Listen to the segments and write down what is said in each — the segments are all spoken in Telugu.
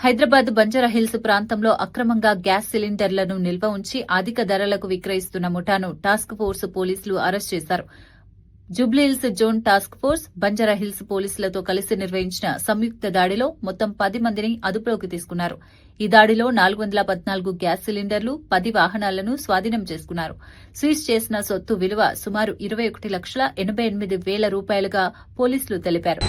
హైదరాబాద్ బంజారాహిల్స్ ప్రాంతంలో అక్రమంగా గ్యాస్ సిలిండర్లను నిల్వ ఉంచి అధిక ధరలకు విక్రయిస్తున్న ముఠాను టాస్క్ ఫోర్స్ పోలీసులు అరెస్ట్ చేశారు. Jubilee Hills zone task force, Banjara Hills పోలీసులతో కలిసి నిర్వహించిన సంయుక్త దాడిలో మొత్తం 10 మందిని అదుపులోకి తీసుకున్నారు. ఈ దాడిలో 414 గ్యాస్ సిలిండర్లు, 10 వాహనాలను స్వాధీనం చేసుకున్నారు. సీజ్ చేసిన సొత్తు విలువ సుమారు 21,88,000 రూపాయలుగా పోలీసులు తెలిపారు.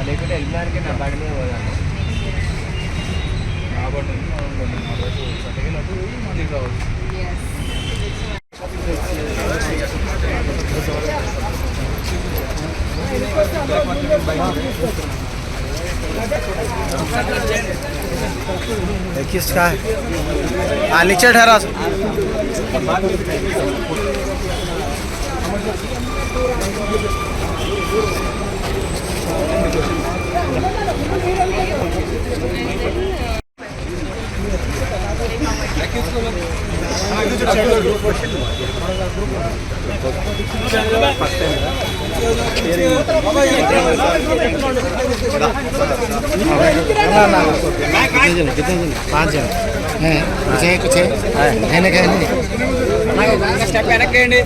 లేకుంటే వెళ్ళడానికి నా బండి మీద పోదాను. किसका है? नीचे ठहरा कितने जन? 5 जन हैं। कुछ है స్టెప్ వెనక్కేయండి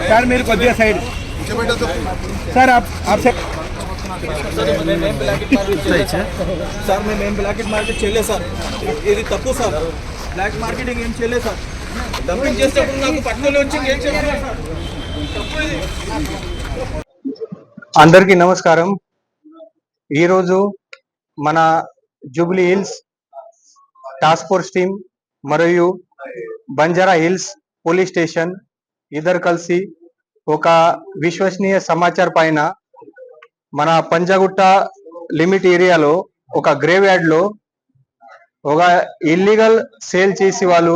सर मेरे को दिया साइड सर आपसे సార్ మేము బ్లాక్ మార్కెట్ చేయలేదు సార్, ఇది తప్పు సార్. బ్లాక్ మార్కెటింగ్ ఏం చేయలేదు సార్. డంపింగ్ చేసేటప్పుడు నాకు పట్టుకొని వచ్చి ఏం చేయలేదు సార్. అందరికీ నమస్కారం. ఈరోజు మన Jubilee hills task force team మరియు బంజారా హిల్స్ పోలీస్ స్టేషన్ ఇద్దరు కలిసి ఒక విశ్వసనీయ సమాచారం పైన మన పంజాగుట్ట లిమిట్ ఏరియాలో ఒక గ్రేవ్ యార్డ్ లో ఒక ఇల్లీగల్ సేల్ చేసి వాళ్ళు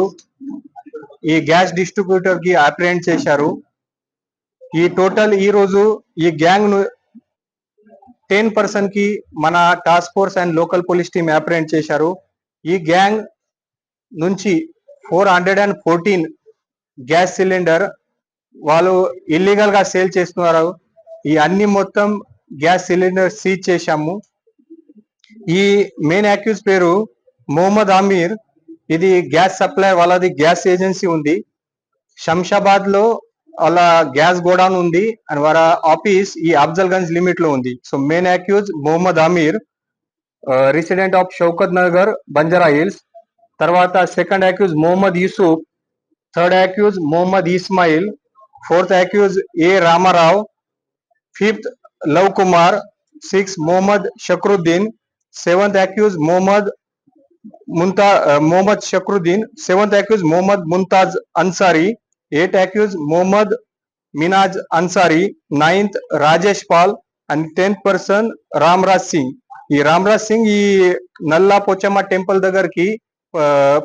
ఈ గ్యాస్ డిస్ట్రిబ్యూటర్ కి అప్రిహెండ్ చేశారు. ఈ టోటల్ ఈ రోజు ఈ గ్యాంగ్ ను 10% కి మన task force and local police team apprehend చేశారు. ఈ గ్యాంగ్ నుంచి 414 గ్యాస్ సిలిండర్ వాళ్ళు ఇల్లీగల్ గా సేల్ చేస్తున్నారు. ఈ అన్ని మొత్తం గ్యాస్ సిలిండర్ సీజ్ చేశాము. ఈ మెయిన్ అక్యూజ్ పేరు మొహమ్మద్ అమీర్. ఇది గ్యాస్ సప్లై వాళ్ళది గ్యాస్ ఏజెన్సీ ఉంది. శంషాబాద్ లో వాళ్ళ గ్యాస్ గోడౌన్ ఉంది అండ్ వాళ్ళ ఆఫీస్ ఈ అఫ్జల్గంజ్ లిమిట్ లో ఉంది. So main accused Mohammed Ameer, resident of Shaukat Nagar, Banjara Hills. తర్వాత second accused Mohammed Yousuf, third accused Mohammed Ismail, fourth accused A Ramarao, fifth Lav Kumar, 6th Mohammed Shakruddin, 7th accused Mohammed Shakruddin, 7th accused Mohammed Mumtaz Ansari, 8th accused Mohammed Minaj Ansari, 9th Rajesh Paul and 10th person Ramraj Singh. ఈ రామ్రాజ్ సింగ్ ఈ నల్లా పోచమ్మ టెంపుల్ దగ్గరికి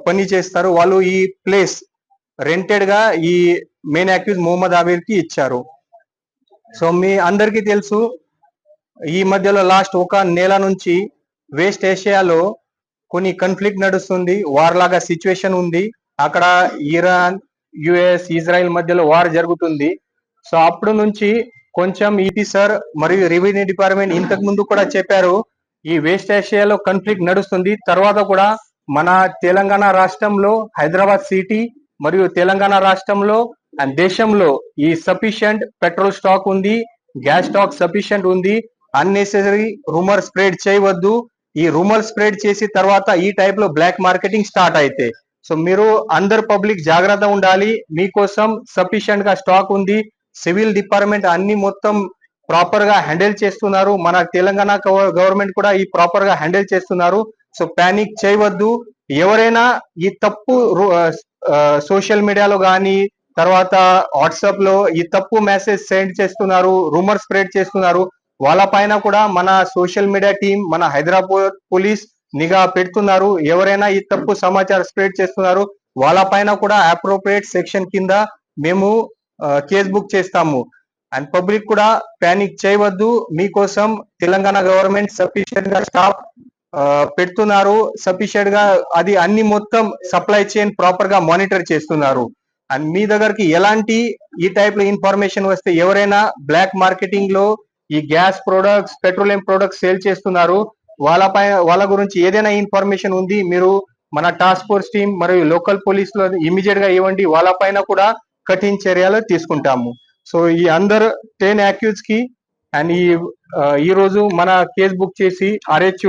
పని చేస్తారు. వాళ్ళు ఈ ప్లేస్ రెంటెడ్ గా ఈ మెయిన్ అక్యూజ్ మొహమ్మద్ అమీర్ కి ఇచ్చారు. సో మీ అందరికీ తెలుసు, ఈ మధ్యలో లాస్ట్ ఒక నెల నుంచి వెస్ట్ ఏషియాలో కొన్ని కాన్ఫ్లిక్ట్ నడుస్తుంది, వార్ లాగా సిచ్యువేషన్ ఉంది. అక్కడ ఇరాన్, యుఎస్, ఇజ్రాయెల్ మధ్యలో వార్ జరుగుతుంది. సో అప్పుడు నుంచి కొంచెం ఈపీ సార్ మరియు రెవెన్యూ డిపార్ట్మెంట్ ఇంతకు ముందు కూడా చెప్పారు ఈ వెస్ట్ ఏషియాలో కాన్ఫ్లిక్ట్ నడుస్తుంది. తర్వాత కూడా మన తెలంగాణ రాష్ట్రంలో హైదరాబాద్ సిటీ మరియు తెలంగాణ రాష్ట్రంలో అండ్ దేశంలో ఈ సఫిషియంట్ పెట్రోల్ స్టాక్ ఉంది, గ్యాస్ స్టాక్ సఫిషియంట్ ఉంది. అన్నెసెసరీ రూమర్ స్ప్రెడ్ చేయవద్దు. ఈ రూమర్ స్ప్రెడ్ చేసి తర్వాత ఈ టైప్ లో బ్లాక్ మార్కెటింగ్ స్టార్ట్ అయితే సో మీరు అందరు పబ్లిక్ జాగ్రత్త ఉండాలి. మీకోసం సఫిషియంట్ గా స్టాక్ ఉంది. సివిల్ డిపార్ట్మెంట్ అన్ని మొత్తం ప్రాపర్ గా హ్యాండిల్ చేస్తున్నారు. మన తెలంగాణ గవర్నమెంట్ కూడా ఈ ప్రాపర్ గా హ్యాండిల్ చేస్తున్నారు. సో పానిక్ చేయవద్దు. ఎవరైనా ఈ తప్పు సోషల్ మీడియాలో కానీ తర్వాత వాట్సాప్ లో ఈ తప్పు మెసేజ్ సెండ్ చేస్తున్నారు, రూమర్ స్ప్రెడ్ చేస్తున్నారు, వాళ్ళ పైన కూడా మన సోషల్ మీడియా టీం, మన హైదరాబాద్ పోలీస్ నిఘా పెడుతున్నారు. ఎవరైనా ఈ తప్పు సమాచారం స్ప్రెడ్ చేస్తున్నారు వాళ్ళ పైన కూడా అప్రోప్రియేట్ సెక్షన్ కింద మేము కేసు బుక్ చేస్తాము. అండ్ పబ్లిక్ కూడా పానిక్ చేయవద్దు. మీకోసం తెలంగాణ గవర్నమెంట్ సఫిషియెంట్ గా స్టాఫ్ పెడుతున్నారు సఫిషియెంట్ గా, అది అన్ని మొత్తం సప్లై చైన్ ప్రాపర్ గా మానిటర్ చేస్తున్నారు. అండ్ మీ దగ్గరికి ఎలాంటి ఈ టైప్ లో ఇన్ఫర్మేషన్ వస్తే, ఎవరైనా బ్లాక్ మార్కెటింగ్ లో ఈ gas products, petroleum products sale చేస్తున్నారు, వాళ్ళ గురించి ఏదైనా ఇన్ఫర్మేషన్ ఉంది, మీరు మన టాస్క్ ఫోర్స్ టీం మరియు లోకల్ పోలీస్ లో ఇమీడియట్ గా ఇవ్వండి. వాళ్ళ పైన కూడా కఠిన చర్యలు తీసుకుంటాము. సో ఈ అందరు 10 అక్యూజ్ కి అండ్ ఈ రోజు మన కేసు బుక్ చేసి అరెస్ట్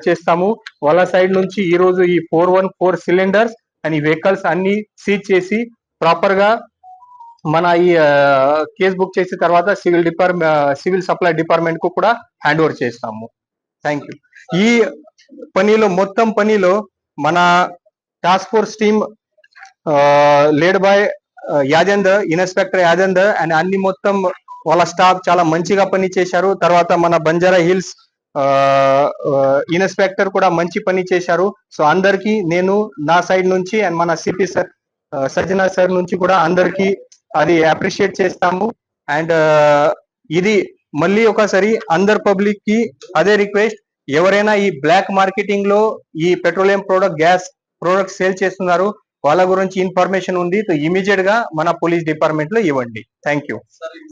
చేస్తాము. వాళ్ళ సైడ్ నుంచి ఈ రోజు ఈ 414 సిలిండర్స్ అండ్ ఈ వెహికల్స్ అన్ని సీజ్ చేసి ప్రాపర్ గా మన ఈ కేసు బుక్ చేసిన తర్వాత సివిల్ సప్లై డిపార్ట్మెంట్ కు కూడా హ్యాండ్ ఓవర్ చేస్తాము. Thank you. ఈ మొత్తం పనిలో మన task force team led by Yajender, inspector Yajender and అన్ని మొత్తం వాళ్ళ స్టాఫ్ చాలా మంచిగా పని చేశారు. తర్వాత మన బంజారా హిల్స్ ఇన్స్పెక్టర్ కూడా మంచి పని చేశారు. సో అందరికి నేను నా సైడ్ నుంచి అండ్ మన సిపి సార్ సజ్జనా సార్ నుంచి కూడా అందరికి అది అప్రిషియేట్ చేస్తాము. అండ్ ఇది మళ్ళీ ఒకసారి అందరు పబ్లిక్ కి అదే రిక్వెస్ట్, ఎవరైనా ఈ బ్లాక్ మార్కెటింగ్ లో ఈ పెట్రోలియం గ్యాస్ ప్రోడక్ట్ సేల్ చేస్తున్నారు, వాళ్ళ గురించి ఇన్ఫర్మేషన్ ఉంది, ఇమీడియట్ గా మన పోలీస్ డిపార్ట్మెంట్ లో ఇవ్వండి. Thank you.